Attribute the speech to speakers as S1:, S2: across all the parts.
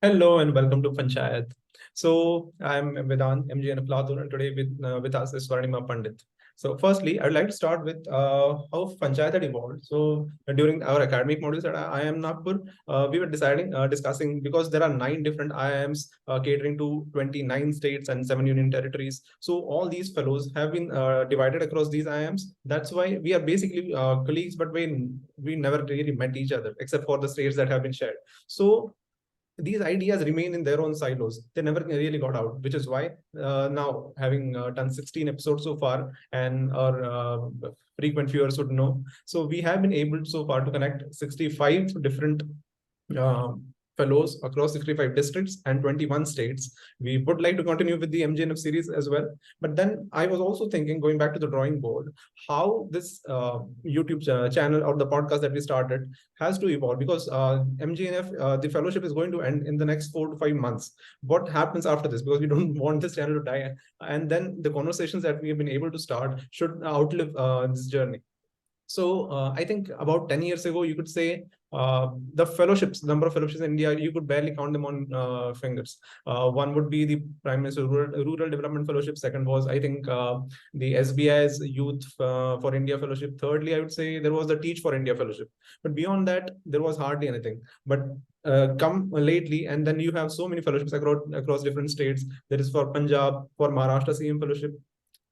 S1: Hello and welcome to Funchayat. So I'm Vedant, MGNF, and today with us is Swarnima Pandit. So firstly, I'd like to start with how Funchayat had evolved. So during our academic modules at IIM Nagpur, we were discussing because there are 9 different IIMs catering to 29 states and 7 union territories. So all these fellows have been divided across these IIMs. That's why we are basically colleagues, but we never really met each other except for the states that have been shared. So these ideas remain in their own silos. They never really got out, which is why now, having done 16 episodes so far, and our frequent viewers would know, so we have been able so far to connect 65 different uh, fellows across 65 districts and 21 states. We would like to continue with the MGNF series as well. But then I was also thinking, going back to the drawing board, how this YouTube channel or the podcast that we started has to evolve, because MGNF, the fellowship is going to end in the next 4 to 5 months. What happens after this? Because we don't want this channel to die. And then the conversations that we have been able to start should outlive this journey. So I think about 10 years ago, you could say the fellowships, number of fellowships in India, you could barely count them on fingers. One would be the Prime Minister Rural Development Fellowship. Second was, I think, the SBI's Youth for India Fellowship. Thirdly, I would say there was the Teach for India Fellowship. But beyond that, there was hardly anything. But come lately, and then you have so many fellowships across different states. There is for Punjab, for Maharashtra CM Fellowship.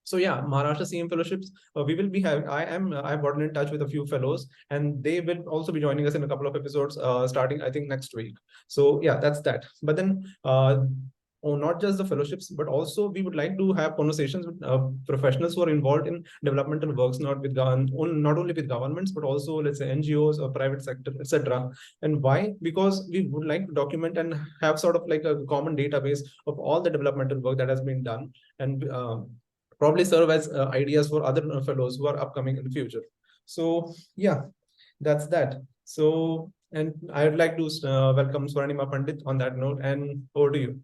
S1: So yeah, Maharashtra CM fellowships. We will be having. I've gotten in touch with a few fellows, and they will also be joining us in a couple of episodes, starting I think next week. So yeah, that's that. But then. Not just the fellowships, but also we would like to have conversations with professionals who are involved in developmental works, not only with governments, but also, let's say, NGOs or private sector, etc. And why? Because we would like to document and have sort of like a common database of all the developmental work that has been done, and probably serve as ideas for other fellows who are upcoming in the future. So yeah, that's that. So, and I would like to welcome Swarnima Pandit on that note, and over to you.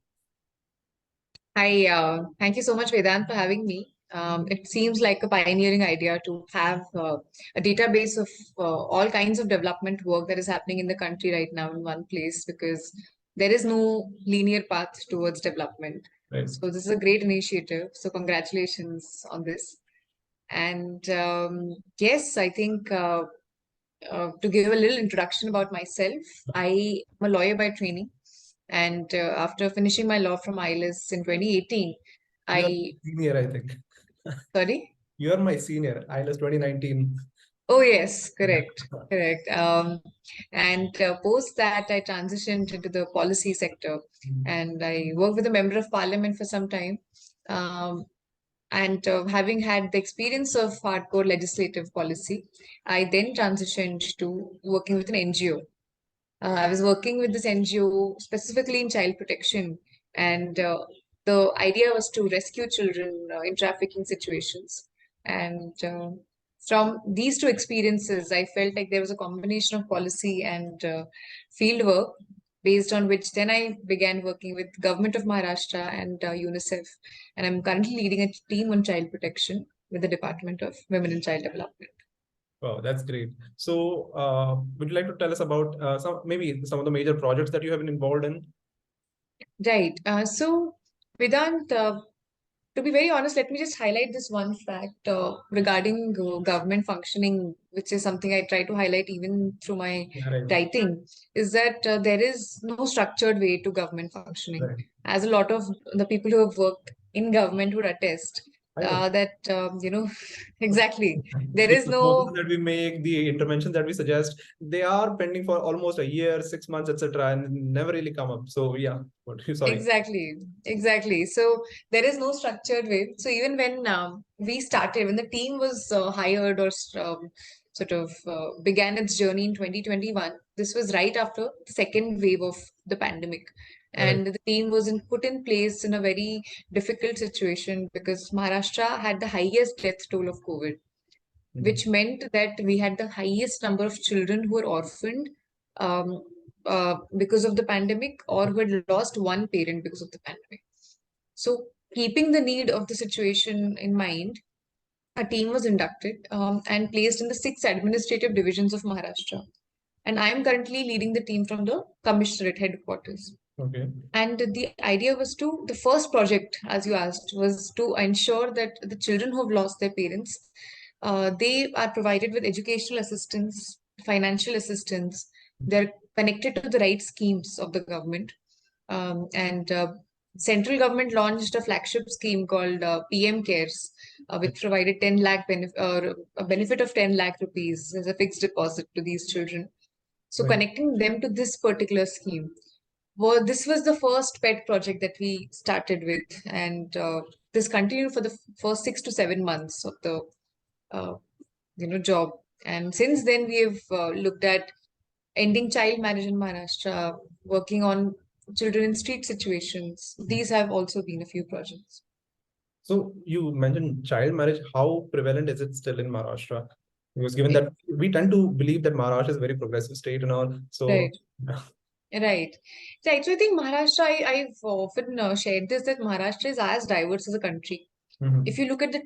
S2: Hi, thank you so much, Vedant, for having me. It seems like a pioneering idea to have a database of all kinds of development work that is happening in the country right now in one place, because there is no linear path towards development.
S1: Right.
S2: So this is a great initiative. So congratulations on this. And yes, I think to give a little introduction about myself, I am a lawyer by training. And after finishing my law from ILS in 2018,
S1: You're
S2: I
S1: senior, I think.
S2: sorry.
S1: You're my senior. ILS 2019.
S2: Oh yes,
S1: Yeah.
S2: correct. And post that, I transitioned into the policy sector, and I worked with a member of parliament for some time. Um, and having had the experience of hardcore legislative policy, I then transitioned to working with an NGO. I was working with this NGO specifically in child protection, and the idea was to rescue children in trafficking situations. And from these two experiences, I felt like there was a combination of policy and field work, based on which then I began working with Government of Maharashtra and UNICEF. And I'm currently leading a team on child protection with the Department of Women and Child Development.
S1: Wow, that's great. So, would you like to tell us about some of the major projects that you have been involved in?
S2: Right. So, Vedant, to be very honest, let me just highlight this one fact regarding government functioning, which is something I try to highlight even through my
S1: Yeah, right.
S2: writing, is that there is no structured way to government functioning.
S1: Right.
S2: As a lot of the people who have worked in government would attest,
S1: I know.
S2: exactly, there
S1: The
S2: is
S1: proposals
S2: no.
S1: that we make, the interventions that we suggest, they are pending for almost a year, 6 months, etc., and never really come up. So yeah, sorry.
S2: Exactly. So there is no structured way. So even when we started, when the team was hired or sort of began its journey in 2021, this was right after the second wave of the pandemic.
S1: Right.
S2: And the team was put in place in a very difficult situation because Maharashtra had the highest death toll of COVID, which meant that we had the highest number of children who were orphaned um, because of the pandemic, or who had lost one parent because of the pandemic. So, keeping the need of the situation in mind, a team was inducted and placed in the 6 administrative divisions of Maharashtra. And I am currently leading the team from the Commissionerate headquarters.
S1: Okay.
S2: And the idea was the first project, as you asked, was to ensure that the children who have lost their parents, they are provided with educational assistance, financial assistance. They're connected to the right schemes of the government. And Central government launched a flagship scheme called PM Cares, which provided 10 lakh or a benefit of 10 lakh rupees as a fixed deposit to these children. So
S1: Right.
S2: connecting them to this particular scheme. Well, this was the first pet project that we started with, and this continued for the first 6 to 7 months of the uh, job. And since then, we have looked at ending child marriage in Maharashtra, working on children in street situations. These have also been a few projects.
S1: So you mentioned child marriage. How prevalent is it still in Maharashtra? Because given
S2: It-
S1: that we tend to believe that Maharashtra is a very progressive state and all, so
S2: Right. Right. Right. So I think Maharashtra, I've often shared this that Maharashtra is as diverse as a country. If
S1: Mhm.
S2: you look at the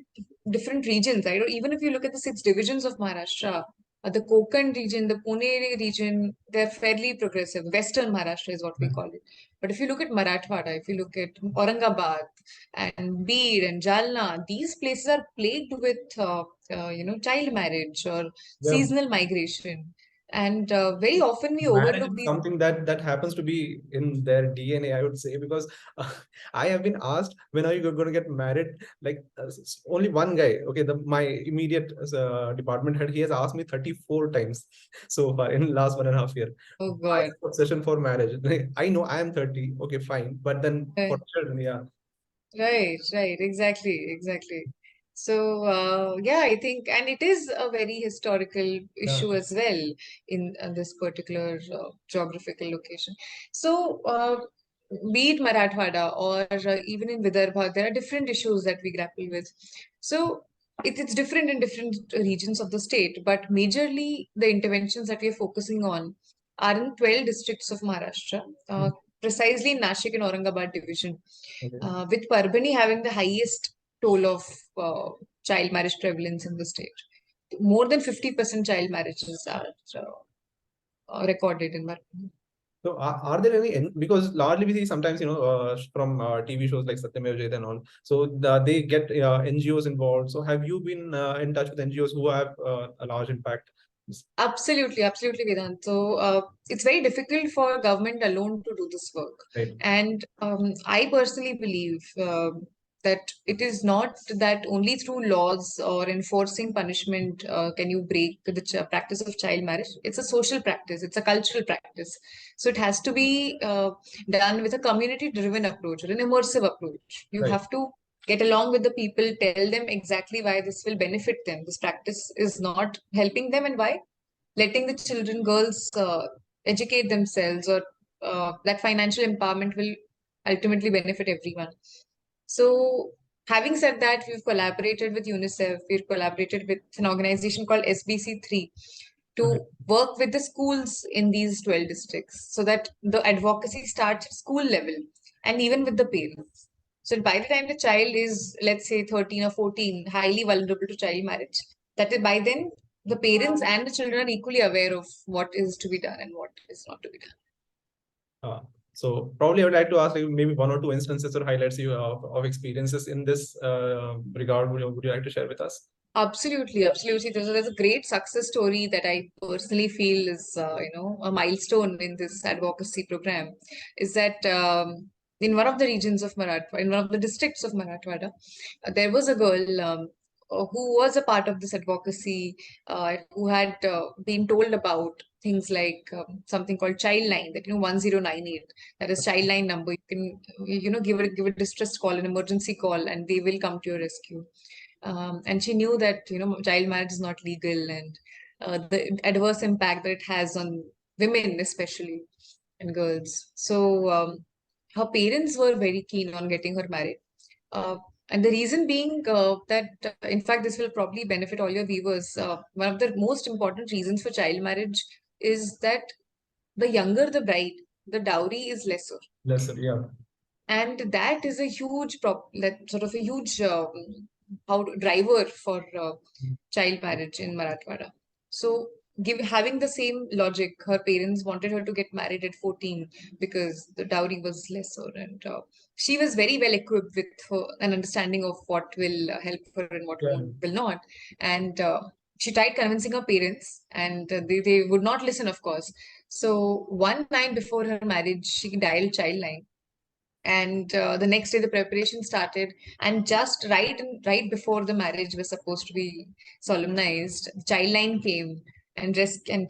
S2: different regions, right, or even if you look at the 6 divisions of Maharashtra, the Konkan region, the Pune region, they're fairly progressive. Western Maharashtra is what we call it. But if you look at Marathwada, if you look at Aurangabad and Beed and Jalna, these places are plagued with, child marriage or
S1: Yeah.
S2: seasonal migration. And very often we
S1: Marriage
S2: overlook
S1: is
S2: these.
S1: something that happens to be in their DNA, I would say, because I have been asked, when are you going to get married? Like only one guy, okay, my immediate department head, he has asked me 34 times so far in last 1.5 year.
S2: Oh
S1: Why
S2: God.
S1: this obsession for marriage? Like, I know I am 30, okay, fine, but then for children, yeah.
S2: Right, right, exactly, exactly. So, yeah, I think, and it is a very historical
S1: Yeah.
S2: issue as well in this particular geographical location. So, be it Marathwada or even in Vidarbha, there are different issues that we grapple with. So, it's different in different regions of the state, but majorly the interventions that we are focusing on are in 12 districts of Maharashtra,
S1: Mm.
S2: precisely in Nashik and Aurangabad division,
S1: Okay.
S2: with Parbhani having the highest toll of child marriage prevalence in the state. More than 50% child marriages are recorded in Parbhani.
S1: So are there any, because largely we see sometimes, from TV shows like Satyameva Jayate and all, so they get NGOs involved. So have you been in touch with NGOs who have a large impact?
S2: Absolutely, absolutely, Vedant. So it's very difficult for government alone to do this work.
S1: Right.
S2: And I personally believe that it is not that only through laws or enforcing punishment can you break the practice of child marriage. It's a social practice, it's a cultural practice. So it has to be done with a community-driven approach or an immersive approach. You
S1: Right.
S2: have to get along with the people, tell them exactly why this will benefit them. This practice is not helping them and why letting the children, girls educate themselves, or that financial empowerment will ultimately benefit everyone. So, having said that, we've collaborated with UNICEF, we've collaborated with an organization called SBC3
S1: Okay.
S2: to work with the schools in these 12 districts so that the advocacy starts at school level and even with the parents. So by the time the child is, let's say, 13 or 14, highly vulnerable to child marriage, that is by then the parents and the children are equally aware of what is to be done and what is not to be done.
S1: Uh, so probably I would like to ask you maybe one or two instances or highlights you of experiences in this regard. Would you like to share with us?
S2: Absolutely, absolutely. There's a great success story that I personally feel is, a milestone in this advocacy program. Is that in one of the regions of Marathwada, in one of the districts of Marathwada, there was a girl who was a part of this advocacy, who had been told about things like something called child line, that 1098, that is child line number. You can give a distress call, an emergency call, and they will come to your rescue. And she knew that child marriage is not legal, and the adverse impact that it has on women especially and girls. So her parents were very keen on getting her married, and the reason being that in fact this will probably benefit all your viewers. One of the most important reasons for child marriage is that the younger the bride, the dowry is lesser,
S1: Lesser, yeah.
S2: and that is a huge that sort of a huge driver for child marriage in Marathwada. So having the same logic, her parents wanted her to get married at 14 because the dowry was lesser, and she was very well equipped with an understanding of what will help her and what
S1: Yeah.
S2: will not. And she tried convincing her parents, and they would not listen, of course. So one night before her marriage, she dialed Childline, and the next day the preparation started, and just right before the marriage was supposed to be solemnized, Childline came and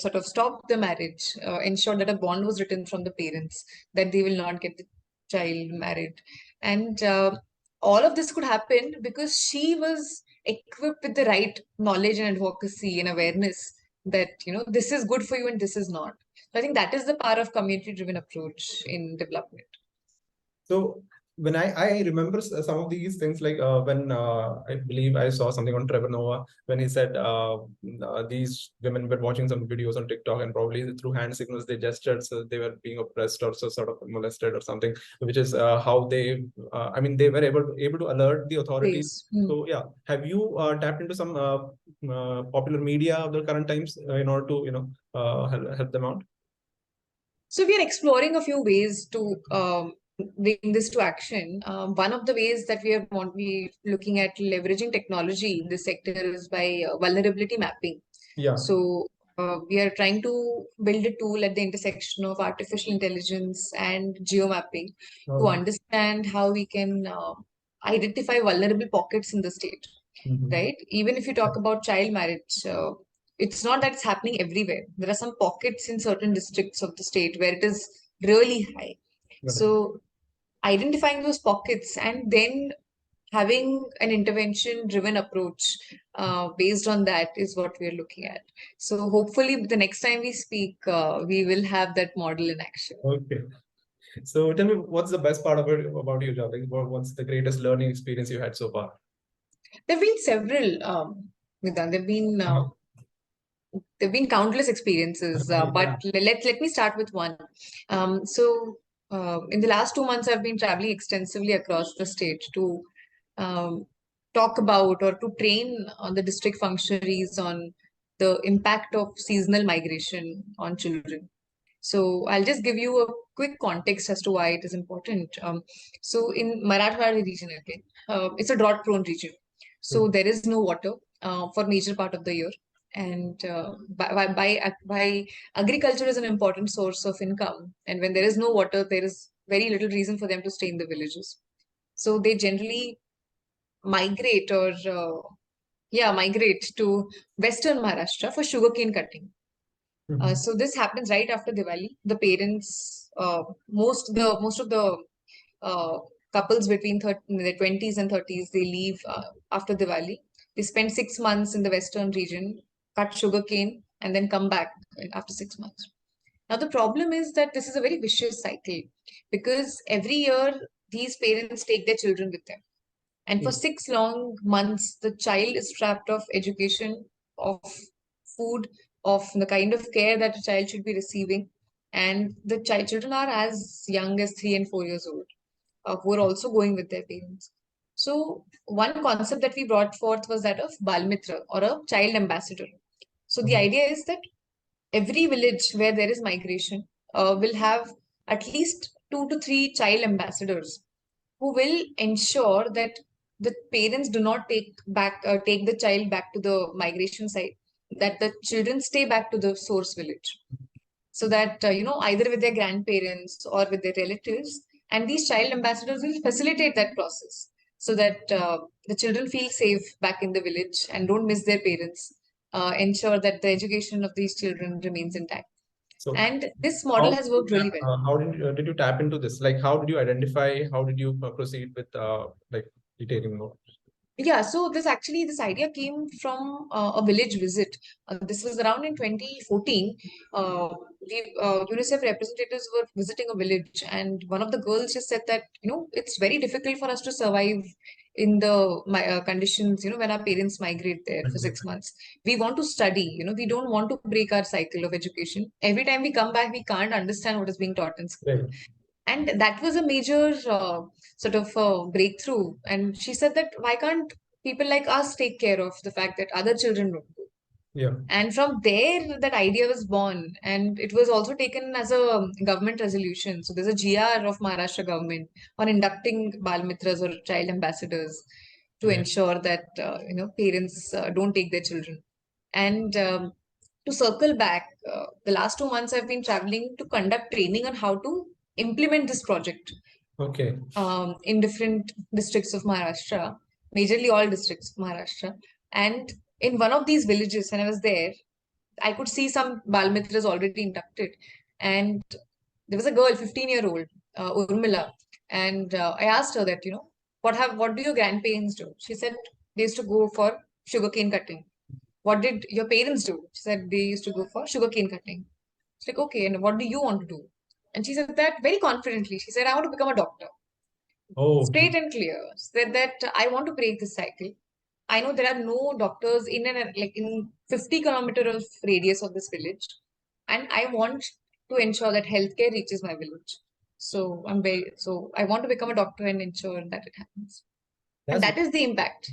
S2: sort of stopped the marriage, ensured that a bond was written from the parents that they will not get the child married. And all of this could happen because she was equipped with the right knowledge and advocacy and awareness that this is good for you and this is not. So I think that is the power of community driven approach in development.
S1: So when I remember some of these things, like when I believe I saw something on Trevor Noah when he said these women were watching some videos on TikTok, and probably through hand signals they gestured, so they were being oppressed or so sort of molested or something, which is how they I mean they were able to alert the authorities.
S2: Yes.
S1: So yeah, have you tapped into some popular media of the current times in order to help them out?
S2: So we are exploring a few ways to bring this to action. One of the ways that we are looking at leveraging technology in this sector is by vulnerability mapping.
S1: Yeah.
S2: So we are trying to build a tool at the intersection of artificial intelligence and geomapping to understand how we can identify vulnerable pockets in the state. Right? Even if you talk about child marriage, it's not that it's happening everywhere. There are some pockets in certain districts of the state where it is really high. So identifying those pockets and then having an intervention driven approach based on that is what we are looking at. So hopefully the next time we speak, we will have that model in action.
S1: Okay. So tell me, what's the best part about your job? Like, what's the greatest learning experience you had so far?
S2: There have been several, Vidhan. There have been countless experiences, but let me start with one. In the last 2 months, I've been traveling extensively across the state to talk about or to train on the district functionaries on the impact of seasonal migration on children. So I'll just give you a quick context as to why it is important. So in Marathwada region, okay, it's a drought-prone region. So there is no water for major part of the year, and by agriculture is an important source of income. And when there is no water, there is very little reason for them to stay in the villages. So they generally migrate migrate to Western Maharashtra for sugarcane cutting. So this happens right after Diwali. The parents, most of the uh, couples between their 20s and 30s, they leave after Diwali. They spend 6 months in the western region, cut sugarcane, and then come back after 6 months. Now the problem is that this is a very vicious cycle because every year these parents take their children with them. And for 6 long months, the child is stripped of education, of food, of the kind of care that a child should be receiving. And the children are as young as 3 and 4 years old, who are also going with their parents. So one concept that we brought forth was that of Balmitra, or a child ambassador. So the idea is that every village where there is migration will have at least 2 to 3 child ambassadors who will ensure that the parents do not take the child back to the migration site, that the children stay back to the source village, so that either with their grandparents or with their relatives, and these child ambassadors will facilitate that process so that the children feel safe back in the village and don't miss their parents, ensure that the education of these children remains intact.
S1: So
S2: and this model has worked really well.
S1: how did you tap into this? Like, how did you identify? How did you proceed with like detailing more?
S2: Yeah, so this idea came from a village visit. This was around in 2014. UNICEF representatives were visiting a village, and one of the girls just said that, it's very difficult for us to survive in the conditions, when our parents migrate there for 6 months. We want to study, we don't want to break our cycle of education. Every time we come back, we can't understand what is being taught in school.
S1: Right.
S2: And that was a major sort of breakthrough. And she said that why can't people like us take care of the fact that other children don't go?
S1: Yeah.
S2: And from there, that idea was born, and it was also taken as a government resolution. So there's a GR of Maharashtra government on inducting Bal Mitras or child ambassadors to
S1: Right.
S2: ensure that parents don't take their children. And to circle back, the last 2 months I've been traveling to conduct training on how to implement this project
S1: Okay.
S2: in different districts of Maharashtra, majorly all districts of Maharashtra. And in one of these villages, when I was there, I could see some Balmitras already inducted. And there was a girl, 15-year-old, Urmila. And I asked her that, what do your grandparents do? She said they used to go for sugarcane cutting. What did your parents do? She said they used to go for sugarcane cutting. It's like, okay, and what do you want to do? And she said that very confidently. She said, I want to become a doctor.
S1: Oh,
S2: Straight and clear. Said that I want to break this cycle. I know there are no doctors in 50 kilometer of radius of this village, and I want to ensure that healthcare reaches my village. So I want to become a doctor and ensure that it happens. And
S1: that's
S2: that is the impact.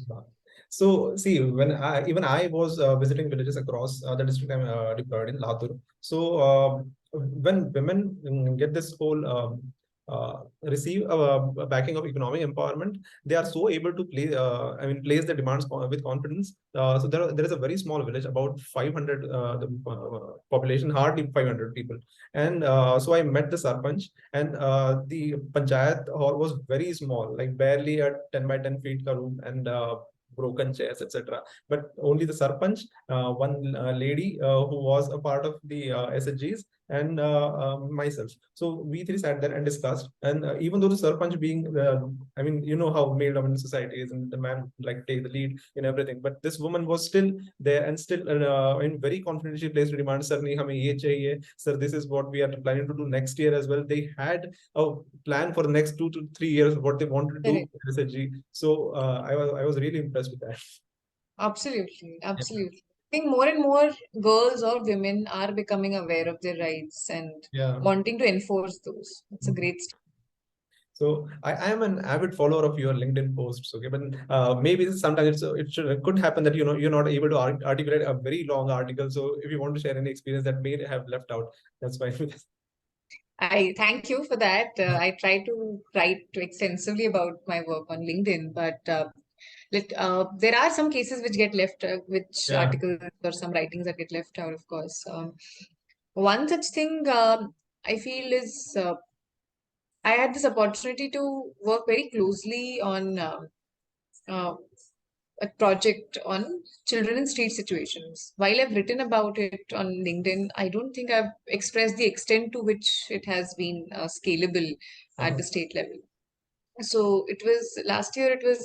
S1: so. See, when I was visiting villages across the district I'm deployed in, Latur. So when women get this whole receive a backing of economic empowerment, they are so able to place their demands with confidence. So there is a very small village, about 500 population, hardly 500 people, and so I met the sarpanch, and the panchayat hall was very small, like barely a 10 by 10 feet ka room, and broken chairs, etc. But only the sarpanch, one lady who was a part of the SHGs, and myself. So we three sat there and discussed. And even though the sarpanch being, I mean, you know how male-dominant society is, and the man like take the lead in everything. But this woman was still there and still in very confidently placed demand. Sir, nahi hame ye chahiye. Sir, this is what we are planning to do next year as well. They had a plan for the next 2 to 3 years what they wanted to do
S2: Correct.
S1: with SHG. So I was really impressed with that.
S2: Absolutely, absolutely. I think more and more girls or women are becoming aware of their rights and
S1: Yeah.
S2: wanting to enforce those. It's a great step.
S1: So I am an avid follower of your LinkedIn posts. Okay, but maybe sometimes it could happen that you're not able to articulate a very long article. So if you want to share any experience that may have left out, that's fine.
S2: I thank you for that. I try to write extensively about my work on LinkedIn, but there are some cases which get left, which
S1: Yeah.
S2: articles or some writings that get left out, of course. One such thing I feel is I had this opportunity to work very closely on uh, a project on children in street situations. While I've written about it on LinkedIn, I don't think I've expressed the extent to which it has been scalable at the state level. So it was last year, it was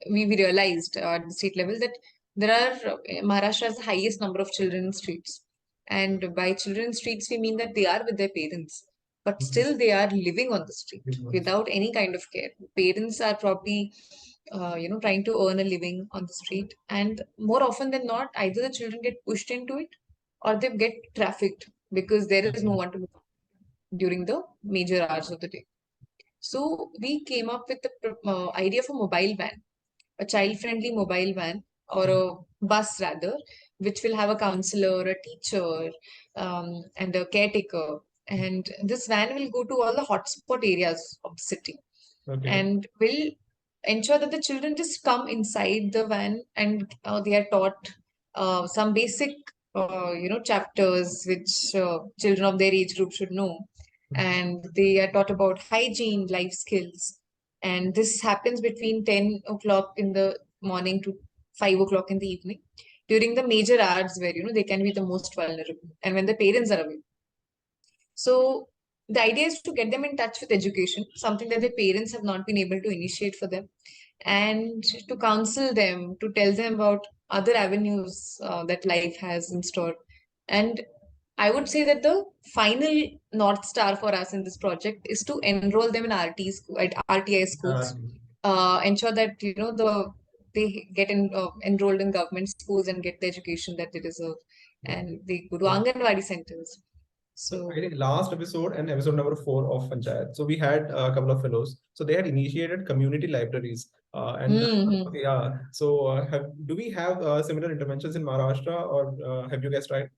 S2: we realized at the state level that there are Maharashtra has the highest number of children in streets. And by children in streets, we mean that they are with their parents, but still they are living on the street without any kind of care. Parents are probably, trying to earn a living on the street, and more often than not, either the children get pushed into it or they get trafficked because there is no one to look after during the major hours of the day. So we came up with the idea of a mobile van, a child-friendly mobile van or a bus rather, which will have a counselor, a teacher, and a caretaker. And this van will go to all the hotspot areas of the city
S1: Okay.
S2: and will ensure that the children just come inside the van and they are taught some basic, chapters which children of their age group should know. And they are taught about hygiene, life skills. And this happens between 10 o'clock in the morning to 5 o'clock in the evening during the major hours where, they can be the most vulnerable and when the parents are away. So the idea is to get them in touch with education, something that their parents have not been able to initiate for them, and to counsel them, to tell them about other avenues that life has in store. And I would say that the final North Star for us in this project is to enroll them in at RTI schools, ensure that they get enrolled in government schools and get the education that they deserve, and they go to Anganwadi centers.
S1: So
S2: So
S1: I think last episode and episode number 4 of Funchayat. So we had a couple of fellows. So they had initiated community libraries And
S2: Hmm.
S1: yeah, so do we have similar interventions in Maharashtra, or have you guys tried?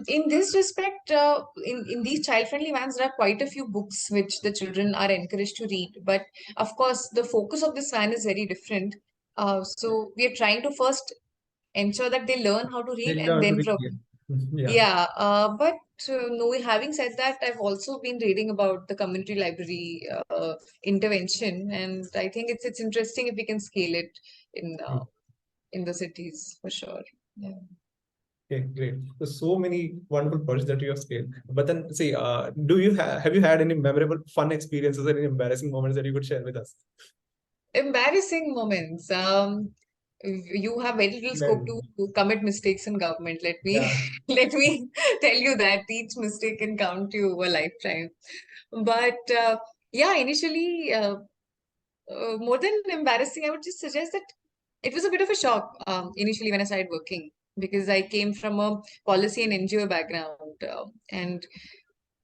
S2: In this respect, in these child-friendly vans, there are quite a few books which the children are encouraged to read. But of course, the focus of this van is very different. So we are trying to first ensure that they learn how to
S1: They
S2: read and
S1: learn to
S2: then
S1: read.
S2: from
S1: Yeah.
S2: yeah. But no, having said that, I've also been reading about the community library intervention, and I think it's interesting if we can scale it
S1: Mm.
S2: in the cities for sure. Yeah.
S1: Okay, great. So many wonderful projects that you have scaled. But then, see, have you had any memorable, fun experiences, or any embarrassing moments that you could share with us?
S2: Embarrassing moments. You have very little scope
S1: Then,
S2: to commit mistakes in government. Let me
S1: yeah.
S2: let me tell you that each mistake can count you over a lifetime. But yeah, initially, more than embarrassing, I would just suggest that it was a bit of a shock initially when I started working because I came from a policy and NGO background, and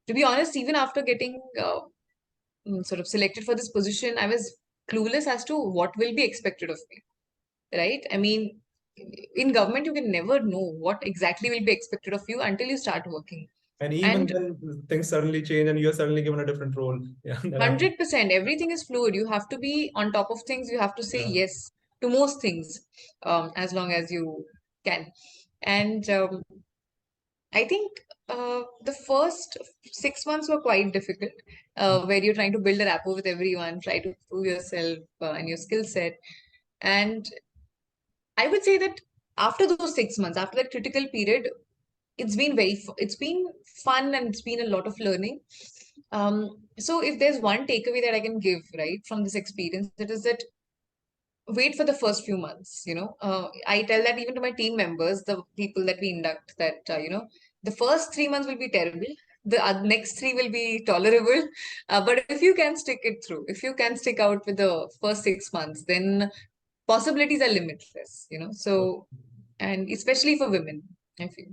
S2: to be honest, even after getting sort of selected for this position, I was clueless as to what will be expected of me, right? I mean, in government, you can never know what exactly will be expected of you until you start working.
S1: And even
S2: And
S1: then, things suddenly change, and you're suddenly given a different role. Yeah, that happens.
S2: 100%, everything is fluid. You have to be on top of things. You have to say
S1: Yeah.
S2: yes to most things as long as you can. And I think the first 6 months were quite difficult, where you're trying to build a rapport with everyone, try to prove yourself and your skill set. And I would say that after those 6 months, after that critical period, it's been fun and it's been a lot of learning. So if there's one takeaway that I can give right from this experience, it is that wait for the first few months. I tell that even to my team members, the people that we induct, that the first 3 months will be terrible. The next three will be tolerable, but if you can stick it through, if you can stick out with the first 6 months, then possibilities are limitless. So and especially for women, I feel.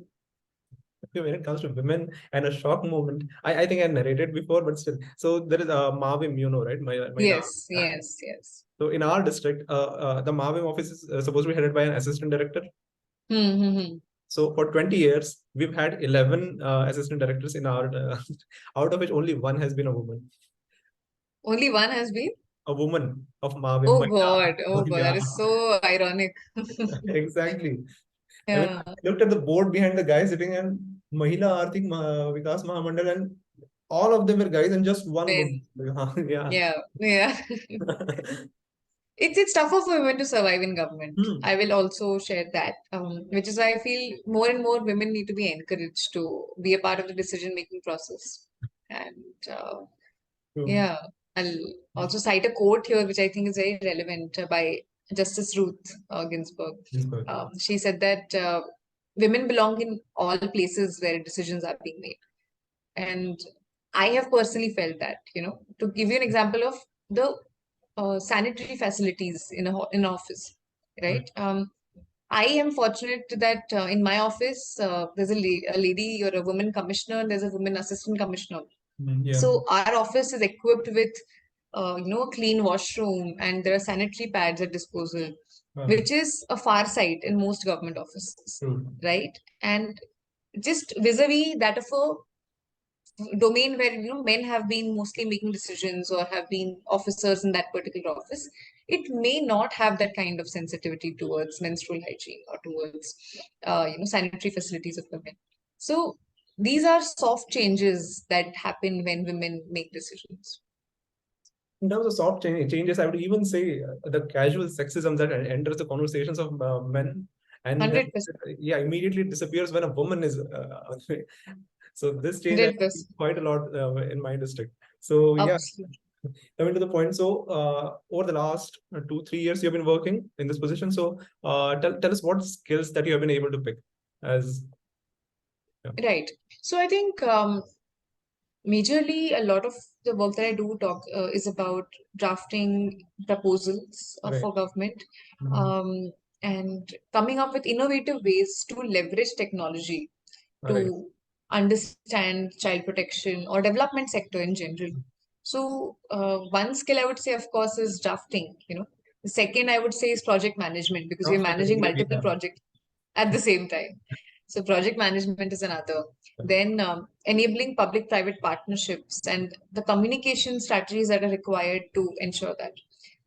S1: Okay, when it comes to women and a shock moment, I think I narrated before, but still. So there is a Mavim, right? My
S2: Yes, yes, yes.
S1: So in our district, the Mavim office is supposed to be headed by an assistant director.
S2: Hmm, hmm, hmm.
S1: So for 20 years, we've had 11 assistant directors in our, out of which only one has been a woman.
S2: Only one has been.
S1: A woman of Mavim,
S2: Oh
S1: Mahila.
S2: God, oh God,
S1: Yeah,
S2: that is so ironic.
S1: exactly. I mean,
S2: Yeah,
S1: I looked at the board behind the guy sitting and Mahila Arthik Vikas Mahamandal, and all of them were guys and just one woman.
S2: men.
S1: Yeah.
S2: Yeah, yeah. It's tougher for women to survive in government.
S1: Hmm.
S2: I will also share that, which is why I feel more and more women need to be encouraged to be a part of the decision-making process. And
S1: True.
S2: yeah, I'll also cite a quote here, which I think is very relevant by Justice Ruth Ginsburg.
S1: Yes, sir.
S2: She said that women belong in all places where decisions are being made. And I have personally felt that, to give you an example of the sanitary facilities in an office,
S1: Right.
S2: right? I am fortunate that in my office, there's a lady or a woman commissioner, and there's a woman assistant commissioner.
S1: Yeah.
S2: So our office is equipped with, a clean washroom, and there are sanitary pads at disposal,
S1: Ah,
S2: which is a far sight in most government offices,
S1: true.
S2: right? And just vis-a-vis that of a domain where men have been mostly making decisions or have been officers in that particular office, it may not have that kind of sensitivity towards menstrual hygiene or towards sanitary facilities of women. So these are soft changes that happen when women make decisions.
S1: In terms of soft changes, I would even say the casual sexism that enters the conversations of men, and then
S2: 100%.
S1: yeah, immediately disappears when a woman is. So this change I see
S2: 100%.
S1: quite a lot in my district. So yeah,
S2: Absolutely.
S1: coming to the point. So over the last 2 3 years, you've been working in this position. So tell us what skills that you have been able to pick as. Yeah,
S2: Right. So I think majorly, a lot of the work that I do is about drafting proposals
S1: right.
S2: for government,
S1: Mhm.
S2: um, and coming up with innovative ways to leverage technology
S1: Right.
S2: to understand child protection or development sector in general. So one skill I would say, of course, is drafting. The second I would say is project management, because we're managing multiple projects at the same time. So project management is another. Then enabling public-private partnerships and the communication strategies that are required to ensure that,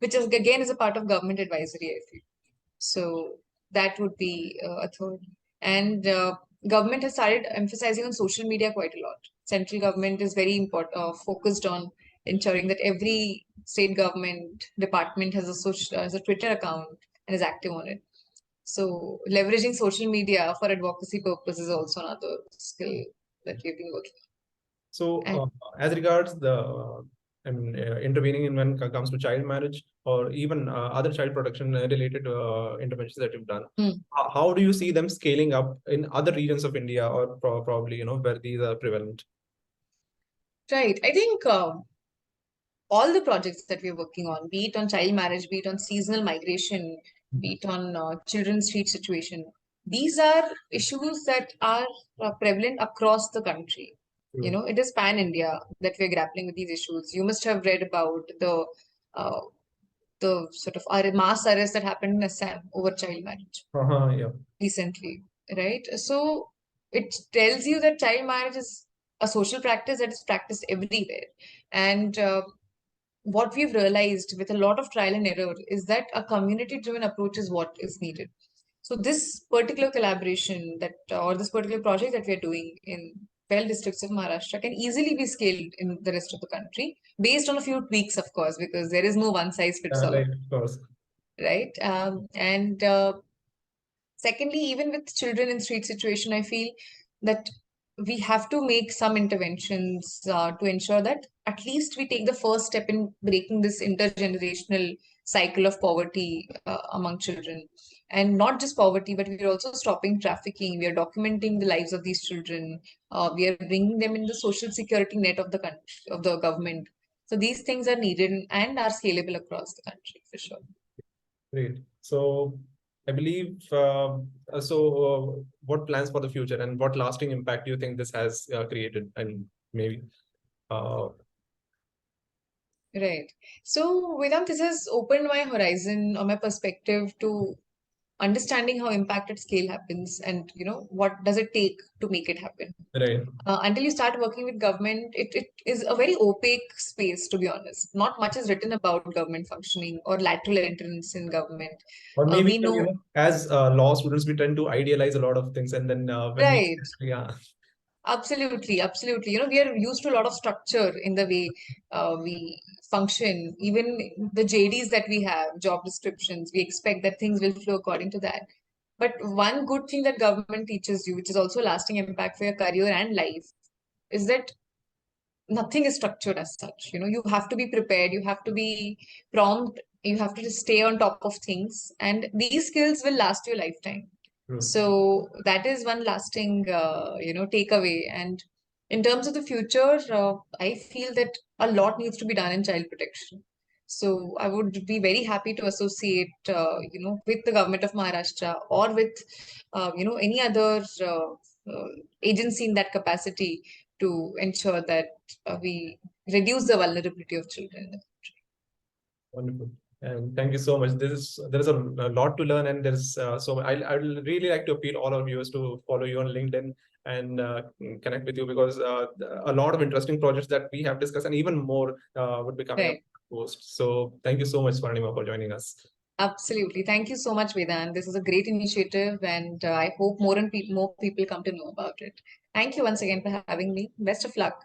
S2: which is again is a part of government advisory, I feel. So that would be a third. And government has started emphasizing on social media quite a lot. Central government is very important, focused on ensuring that every state government department has a Twitter account and is active on it. So leveraging social media for advocacy purposes is also another skill that we've been working on.
S1: So as regards the intervening in when it comes to child marriage or even other child protection related interventions that you've done, how do you see them scaling up in other regions of India, or probably where these are prevalent?
S2: Right. I think all the projects that we're working on, be it on child marriage, be it on seasonal migration, be it on children's street situation, these are issues that are prevalent across the country. It is pan-India that we're grappling with these issues. You must have read about the sort of mass arrest that happened in Assam over child marriage
S1: Yeah.
S2: recently, right? So it tells you that child marriage is a social practice that is practiced everywhere. And what we've realized with a lot of trial and error is that a community-driven approach is what is needed. So this particular collaboration or this particular project that we're doing in 12 districts of Maharashtra can easily be scaled in the rest of the country based on a few tweaks, of course, because there is no one size fits all.
S1: Right, of course.
S2: Right. And secondly, even with children in street situation, I feel that we have to make some interventions to ensure that at least we take the first step in breaking this intergenerational cycle of poverty among children. And not just poverty, but we are also stopping trafficking. We are documenting the lives of these children. We are bringing them in the social security net of the country, of the government. So these things are needed and are scalable across the country for sure.
S1: Great. So I believe, what plans for the future and what lasting impact do you think this has created? And maybe.
S2: Right. So, Vedant, this has opened my horizon or my perspective to understanding how impact at scale happens and, what does it take to make it happen.
S1: Right.
S2: Until you start working with government, it is a very opaque space, to be honest. Not much is written about government functioning or lateral entrance in government.
S1: Or maybe,
S2: We know,
S1: as law students, we tend to idealize a lot of things, and then when we,
S2: right.
S1: yeah.
S2: Absolutely, absolutely. We are used to a lot of structure in the way we function. Even the JDs that we have, job descriptions, we expect that things will flow according to that. But one good thing that government teaches you, which is also a lasting impact for your career and life, is that nothing is structured as such. You have to be prepared, you have to be prompt, you have to just stay on top of things, and these skills will last you a lifetime. So that is one lasting, takeaway. And in terms of the future, I feel that a lot needs to be done in child protection. So I would be very happy to associate, with the government of Maharashtra or with, any other agency in that capacity to ensure that we reduce the vulnerability of children.
S1: Wonderful. And thank you so much. There is a lot to learn, and there's so I'd really like to appeal all our viewers to follow you on LinkedIn and connect with you, because a lot of interesting projects that we have discussed and even more would be coming up post. So thank you so much, Swarnima, for joining us.
S2: Absolutely. Thank you so much, Vedant. This is a great initiative, and I hope more people come to know about it. Thank you once again for having me. Best of luck.